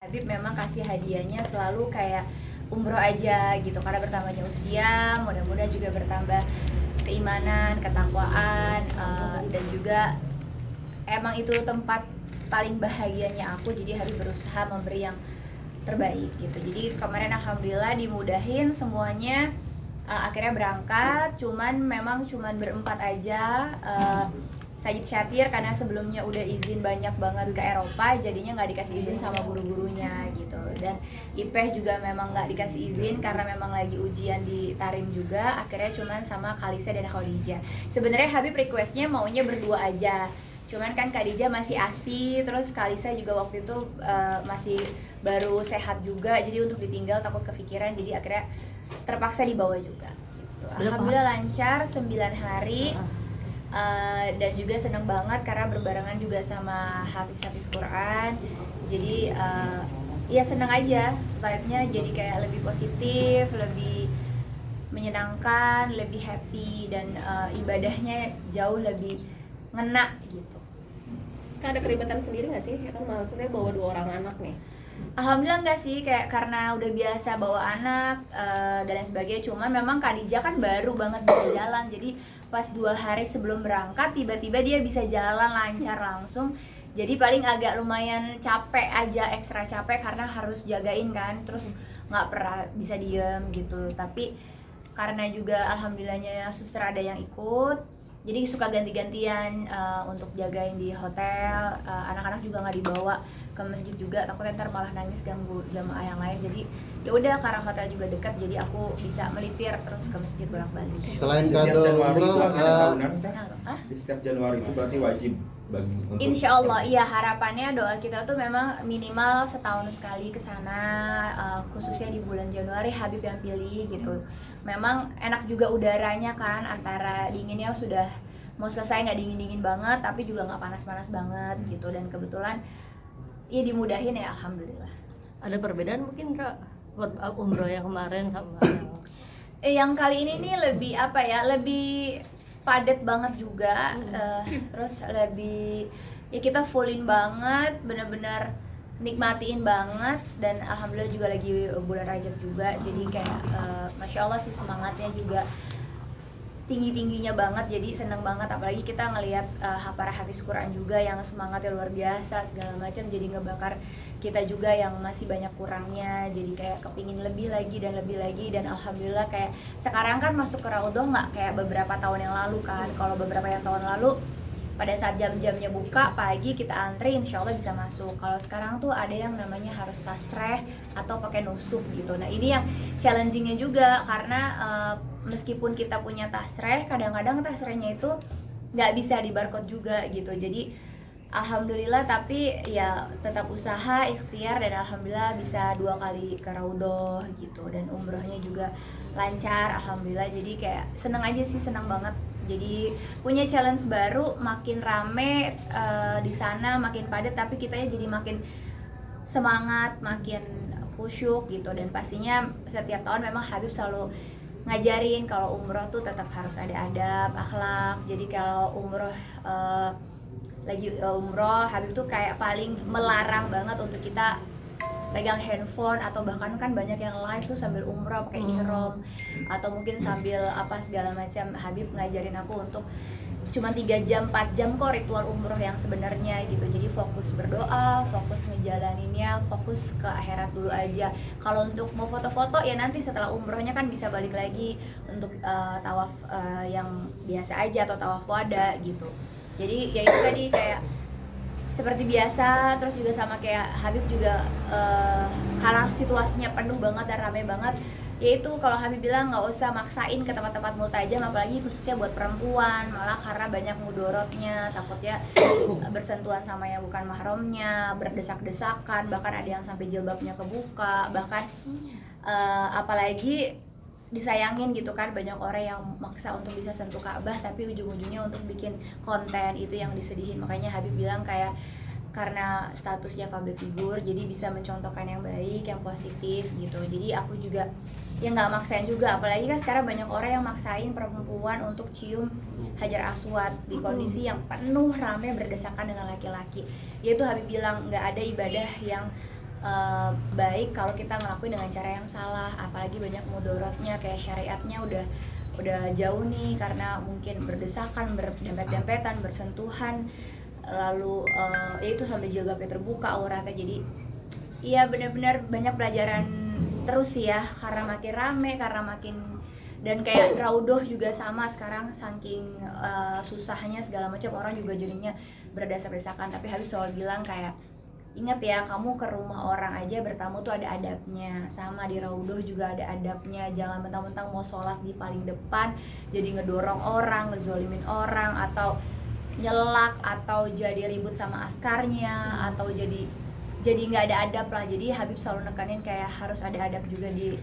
Habib memang kasih hadiahnya selalu kayak umroh aja gitu, karena bertambahnya usia, mudah-mudahan juga bertambah keimanan, ketakwaan, dan juga emang itu tempat paling bahagianya aku, jadi Habib berusaha memberi yang terbaik gitu. Jadi kemarin alhamdulillah dimudahin semuanya, akhirnya berangkat, memang berempat aja. Sajid Syatir karena sebelumnya udah izin banyak banget ke Eropa, jadinya nggak dikasih izin sama guru-gurunya gitu. Dan Ipeh juga memang nggak dikasih izin karena memang lagi ujian di Tarim juga. Akhirnya cuman sama Kalisa dan Khadijah. Sebenarnya Habib requestnya maunya berdua aja, cuman kan Khadijah masih ASI, terus Kalisa juga waktu itu masih baru sehat juga, jadi untuk ditinggal takut kepikiran, jadi akhirnya terpaksa dibawa juga gitu. Alhamdulillah lancar 9 hari. Dan juga seneng banget karena berbarengan juga sama hafiz Quran, jadi ya seneng aja, vibe-nya jadi kayak lebih positif, lebih menyenangkan, lebih happy, dan ibadahnya jauh lebih ngena gitu. Kan ada keribatan sendiri nggak sih? Ya kan maksudnya bawa 2 orang anak nih. Alhamdulillah enggak sih, kayak karena udah biasa bawa anak dan lain sebagainya. Cuma memang Khadijah kan baru banget bisa jalan, jadi pas 2 hari sebelum berangkat tiba-tiba dia bisa jalan lancar langsung. Jadi paling agak lumayan capek aja, ekstra capek karena harus jagain kan, terus nggak pernah bisa diem gitu. Tapi karena juga alhamdulillahnya suster ada yang ikut, jadi suka ganti-gantian untuk jagain di hotel. Anak-anak juga nggak dibawa ke masjid juga, takutnya ntar malah nangis ganggu jamaah yang lain. Jadi ya udah, karena hotel juga dekat, jadi aku bisa melipir terus ke masjid bolak-balik. Selain kado umroh, di setiap Januari itu berarti wajib bagi untuk Insya Allah, iya, harapannya doa kita tuh memang minimal setahun sekali ke sana, khususnya di bulan Januari Habib yang pilih gitu. Memang enak juga udaranya kan, antara dinginnya sudah mau selesai, nggak dingin-dingin banget tapi juga nggak panas-panas banget gitu. Dan kebetulan ya dimudahin ya, alhamdulillah. Ada perbedaan mungkin Kak buat umroh yang kemarin sama Yang kali ini nih lebih apa ya, lebih padat banget juga, terus lebih ya kita fullin banget, bener-bener nikmatiin banget. Dan alhamdulillah juga lagi bulan Rajab juga, jadi kayak masya Allah sih, semangatnya juga tinggi-tingginya banget, jadi seneng banget. Apalagi kita ngelihat para hafiz Quran juga yang semangatnya luar biasa segala macam, jadi ngebakar kita juga yang masih banyak kurangnya, jadi kayak kepingin lebih lagi dan lebih lagi. Dan alhamdulillah kayak sekarang kan masuk ke Raudhah nggak kayak beberapa tahun yang lalu kan. Kalau beberapa yang tahun lalu pada saat jam-jamnya buka pagi kita antri, insya Allah bisa masuk. Kalau sekarang tuh ada yang namanya harus tasreh atau pakai nusuk gitu. Nah ini yang challengingnya juga, karena meskipun kita punya tasreh, kadang-kadang tasrehnya itu nggak bisa di barcode juga gitu. Jadi alhamdulillah, tapi ya tetap usaha, ikhtiar, dan alhamdulillah bisa 2 kali ke Raudhah gitu. Dan umrohnya juga lancar alhamdulillah, jadi kayak seneng aja sih, seneng banget. Jadi punya challenge baru, makin rame di sana, makin padat, tapi kitanya jadi makin semangat, makin khusyuk gitu. Dan pastinya setiap tahun memang Habib selalu ngajarin kalau umroh tuh tetap harus ada adab, akhlak. Jadi kalau umroh lagi umroh, Habib tuh kayak paling melarang banget untuk kita pegang handphone, atau bahkan kan banyak yang live tuh sambil umroh pakai ihram, atau mungkin sambil apa segala macam. Habib ngajarin aku untuk cuma 3 jam 4 jam kok ritual umroh yang sebenarnya gitu. Jadi fokus berdoa, fokus ngejalaninnya, fokus ke akhirat dulu aja. Kalau untuk mau foto-foto ya nanti setelah umrohnya kan bisa balik lagi untuk tawaf yang biasa aja atau tawaf wada gitu. Jadi ya itu tadi kayak seperti biasa. Terus juga sama kayak Habib juga karena situasinya penuh banget dan ramai banget, yaitu kalau Habib bilang nggak usah maksain ke tempat-tempat multajam, apalagi khususnya buat perempuan, malah karena banyak mudorotnya, takutnya bersentuhan sama yang bukan mahramnya, berdesak-desakan, bahkan ada yang sampai jilbabnya kebuka, bahkan apalagi disayangin gitu kan, banyak orang yang maksa untuk bisa sentuh Ka'bah tapi ujung-ujungnya untuk bikin konten, itu yang disedihin. Makanya Habib bilang kayak karena statusnya public figure, jadi bisa mencontohkan yang baik, yang positif gitu. Jadi aku juga ya nggak maksain juga, apalagi kan sekarang banyak orang yang maksain perempuan untuk cium Hajar Aswad di kondisi yang penuh rame berdesakan dengan laki-laki. Yaitu Habib bilang nggak ada ibadah yang baik kalau kita ngelakuin dengan cara yang salah, apalagi banyak mudorotnya, kayak syariatnya udah jauh nih, karena mungkin berdesakan, berdempet-dempetan, bersentuhan, lalu ya itu sampai jilbabnya terbuka auratnya. Jadi iya benar-benar banyak pelajaran terus sih ya, karena makin rame, karena makin, dan kayak raudoh juga sama sekarang, saking susahnya segala macam, orang juga jadinya berdesak-desakan. Tapi Habib selalu bilang kayak, ingat ya, kamu ke rumah orang aja bertamu tuh ada adabnya, sama di raudoh juga ada adabnya. Jangan mentang-mentang mau sholat di paling depan jadi ngedorong orang, ngezolimin orang, atau nyelak, atau jadi ribut sama askarnya, atau jadi nggak ada adab lah. Jadi Habib selalu nekanin kayak harus ada adab juga di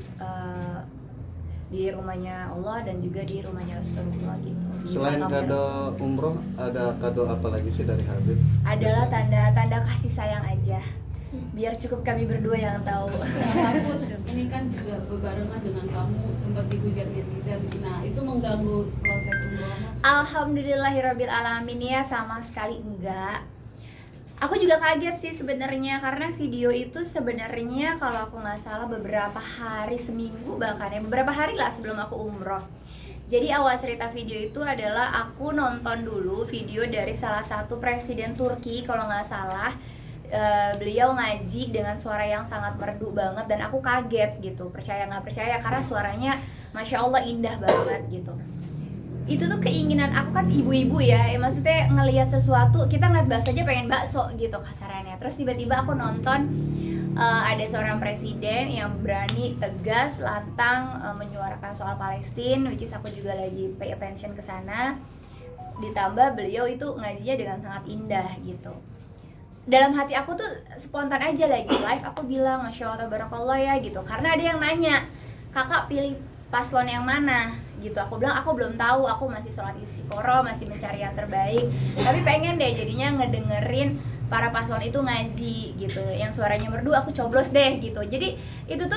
rumahnya Allah dan juga di rumahnya Rasulullah gitu. Selain kado umroh, ada kado apa lagi sih dari Habib? Adalah tanda kasih sayang aja. Biar cukup kami berdua yang tahu. Kamu ini kan juga berbarengan dengan kamu sempat dihujat netizen. Nah, itu mengganggu proses umroh Mas? Alhamdulillahirabbil alamin ya, sama sekali enggak. Aku juga kaget sih sebenarnya, karena video itu sebenarnya kalau aku nggak salah beberapa hari, seminggu bahkan ya, beberapa hari lah sebelum aku umroh. Jadi awal cerita video itu adalah aku nonton dulu video dari salah satu presiden Turki kalau nggak salah. Beliau ngaji dengan suara yang sangat merdu banget, dan aku kaget gitu, percaya nggak percaya, karena suaranya Masya Allah indah banget gitu. Itu tuh keinginan aku, kan ibu-ibu ya, maksudnya ngelihat sesuatu, kita ngeliat bakso aja pengen bakso gitu kasarannya. Terus tiba-tiba aku nonton ada seorang presiden yang berani, tegas, lantang menyuarakan soal Palestina, which is aku juga lagi pay attention ke sana. Ditambah beliau itu ngajinya dengan sangat indah gitu. Dalam hati aku tuh spontan aja lagi live, aku bilang Masya Allah tabarakallah ya gitu, karena ada yang nanya, kakak pilih paslon yang mana gitu. Aku bilang aku belum tahu, aku masih sholat istiqoroh, masih mencari yang terbaik, tapi pengen deh jadinya ngedengerin para paslon itu ngaji gitu, yang suaranya merdu aku coblos deh gitu. Jadi itu tuh